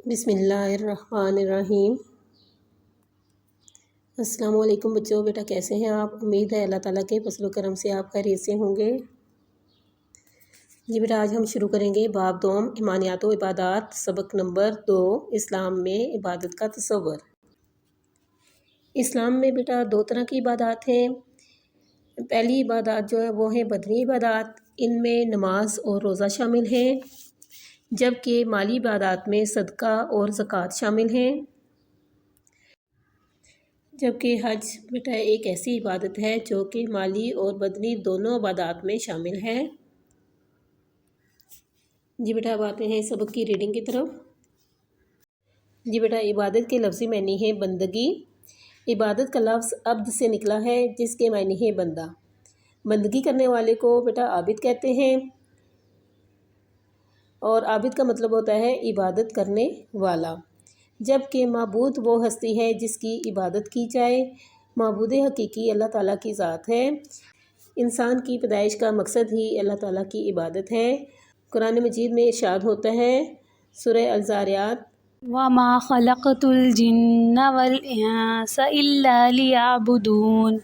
بسم اللہ الرحمن الرحیم۔ السلام علیکم بچوں، بیٹا کیسے ہیں آپ؟ امید ہے اللہ تعالیٰ کے فضل و کرم سے آپ خیریت سے ہوں گے۔ جی بیٹا، آج ہم شروع کریں گے باب دوم ایمانیات و عبادات، سبق نمبر 2، اسلام میں عبادت کا تصور۔ اسلام میں بیٹا 2 طرح کی عبادات ہیں۔ پہلی عبادات جو ہے وہ ہیں بدنی عبادات، ان میں نماز اور روزہ شامل ہیں، جبکہ مالی عبادات میں صدقہ اور زکوٰۃ شامل ہیں۔ جبکہ حج بیٹا ایک ایسی عبادت ہے جو کہ مالی اور بدنی دونوں عبادات میں شامل ہے۔ جی بیٹا، اب آتے ہیں سبق کی ریڈنگ کی طرف۔ جی بیٹا، عبادت کے لفظی معنی ہے بندگی۔ عبادت کا لفظ عبد سے نکلا ہے جس کے معنی ہے بندہ۔ بندگی کرنے والے کو بیٹا عابد کہتے ہیں، اور عابد کا مطلب ہوتا ہے عبادت کرنے والا، جبکہ معبود وہ ہستی ہے جس کی عبادت کی جائے۔ معبود حقیقی اللہ تعالیٰ کی ذات ہے۔ انسان کی پیدائش کا مقصد ہی اللہ تعالیٰ کی عبادت ہے۔ قرآن مجید میں ارشاد ہوتا ہے، سورہ الزاریات، وَمَا خَلَقْتُ الْجِنَّ وَالْإِنسَ إِلَّا لِيَعْبُدُونَ۔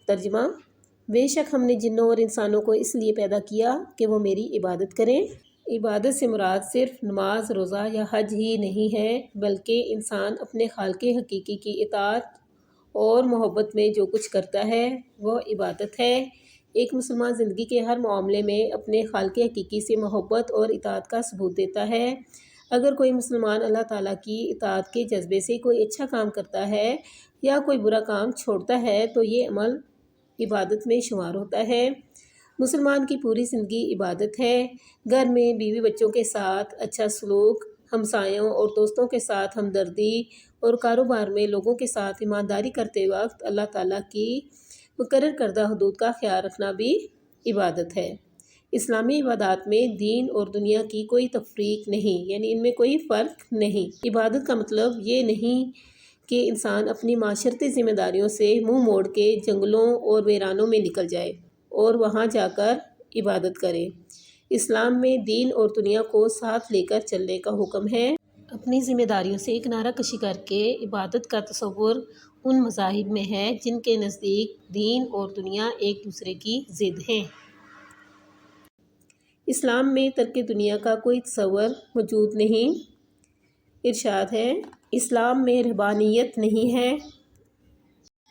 ترجمہ، بے شک ہم نے جنوں اور انسانوں کو اس لیے پیدا کیا کہ وہ میری عبادت کریں۔ عبادت سے مراد صرف نماز، روزہ یا حج ہی نہیں ہے، بلکہ انسان اپنے خالق حقیقی کی اطاعت اور محبت میں جو کچھ کرتا ہے وہ عبادت ہے۔ ایک مسلمان زندگی کے ہر معاملے میں اپنے خالق حقیقی سے محبت اور اطاعت کا ثبوت دیتا ہے۔ اگر کوئی مسلمان اللہ تعالیٰ کی اطاعت کے جذبے سے کوئی اچھا کام کرتا ہے یا کوئی برا کام چھوڑتا ہے تو یہ عمل عبادت میں شمار ہوتا ہے۔ مسلمان کی پوری زندگی عبادت ہے۔ گھر میں بیوی بچوں کے ساتھ اچھا سلوک، ہمسایوں اور دوستوں کے ساتھ ہمدردی، اور کاروبار میں لوگوں کے ساتھ ایمانداری کرتے وقت اللہ تعالیٰ کی مقرر کردہ حدود کا خیال رکھنا بھی عبادت ہے۔ اسلامی عبادات میں دین اور دنیا کی کوئی تفریق نہیں، یعنی ان میں کوئی فرق نہیں۔ عبادت کا مطلب یہ نہیں کہ انسان اپنی معاشرتی ذمہ داریوں سے منہ موڑ کے جنگلوں اور ویرانوں میں نکل جائے اور وہاں جا کر عبادت کرے۔ اسلام میں دین اور دنیا کو ساتھ لے کر چلنے کا حکم ہے۔ اپنی ذمہ داریوں سے کنارہ کشی کر کے عبادت کا تصور ان مذاہب میں ہے جن کے نزدیک دین اور دنیا ایک دوسرے کی ضد ہیں۔ اسلام میں ترک دنیا کا کوئی تصور موجود نہیں۔ ارشاد ہے، اسلام میں رہبانیت نہیں ہے۔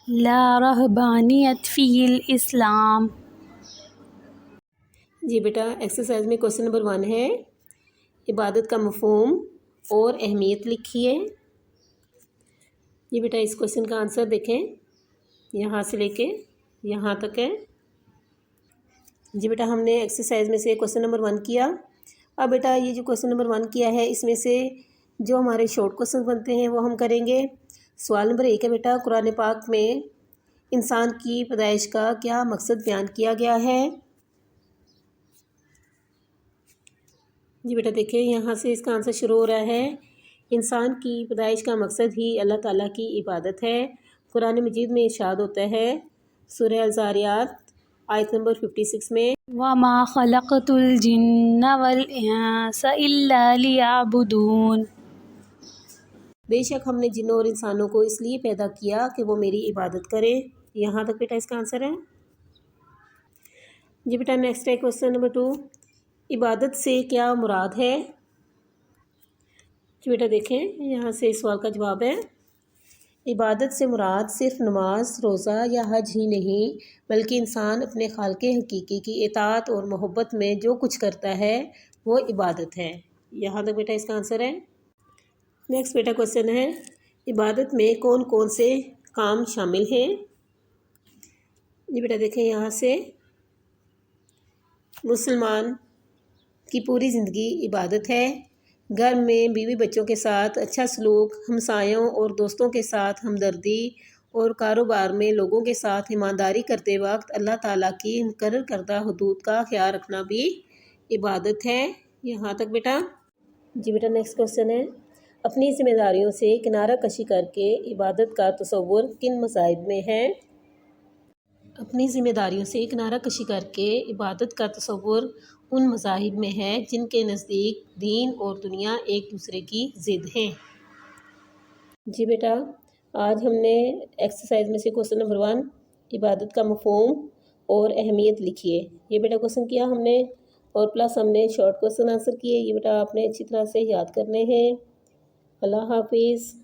لا رہبانیت فی الاسلام۔ جی بیٹا، ایکسرسائز میں کوسچن نمبر 1 ہے، عبادت کا مفہوم اور اہمیت لکھیے۔ جی بیٹا، اس کوسچن کا آنسر دیکھیں، یہاں سے لے کے یہاں تک ہے۔ جی بیٹا، ہم نے ایکسرسائز میں سے کوسچن نمبر 1 کیا۔ اب بیٹا یہ جو کوسچن نمبر 1 کیا ہے اس میں سے جو ہمارے شارٹ کوسچن بنتے ہیں وہ ہم کریں گے۔ سوال نمبر 1 ہے بیٹا، قرآن پاک میں انسان کی پیدائش کا کیا مقصد بیان کیا گیا ہے؟ جی بیٹا دیکھیں، یہاں سے اس کا آنسر شروع ہو رہا ہے، انسان کی پیدائش کا مقصد ہی اللہ تعالیٰ کی عبادت ہے۔ قرآن مجید میں ارشاد ہوتا ہے، سورہ الزاریات آیت نمبر 56 میں، وَمَا خَلَقْتُ الْجِنَّ وَالْإِنسَ إِلَّا لِيَعْبُدُونَ۔ بے شک ہم نے جنوں اور انسانوں کو اس لیے پیدا کیا کہ وہ میری عبادت کریں۔ یہاں تک بیٹا اس کا آنسر ہے۔ جی بیٹا نیکسٹ ہے کوسچن نمبر 2، عبادت سے کیا مراد ہے؟ جی بیٹا دیکھیں، یہاں سے اس سوال کا جواب ہے، عبادت سے مراد صرف نماز، روزہ یا حج ہی نہیں، بلکہ انسان اپنے خالق حقیقی کی اطاعت اور محبت میں جو کچھ کرتا ہے وہ عبادت ہے۔ یہاں تک بیٹا اس کا آنسر ہے۔ نیکسٹ بیٹا کوسچن ہے، عبادت میں کون کون سے کام شامل ہیں؟ جی بیٹا دیکھیں، یہاں سے مسلمان کی پوری زندگی عبادت ہے۔ گھر میں بیوی بچوں کے ساتھ اچھا سلوک، ہمسایوں اور دوستوں کے ساتھ ہمدردی، اور کاروبار میں لوگوں کے ساتھ ایمانداری کرتے وقت اللہ تعالیٰ کی مقرر کردہ حدود کا خیال رکھنا بھی عبادت ہے۔ یہاں تک بیٹا۔ جی بیٹا نیکسٹ کوسچن ہے، اپنی ذمہ داریوں سے کنارہ کشی کر کے عبادت کا تصور کن مذاہب میں ہے؟ اپنی ذمہ داریوں سے کنارہ کشی کر کے عبادت کا تصور ان مذاہب میں ہے جن کے نزدیک دین اور دنیا ایک دوسرے کی ضد ہیں۔ جی بیٹا، آج ہم نے ایکسرسائز میں سے کوسچن نمبر 1 عبادت کا مفہوم اور اہمیت لکھیے، یہ بیٹا کوسچن کیا ہم نے، اور پلس ہم نے شارٹ کوسچن آنسر کیے۔ یہ بیٹا آپ نے اچھی طرح سے یاد کرنے ہیں۔ اللہ حافظ۔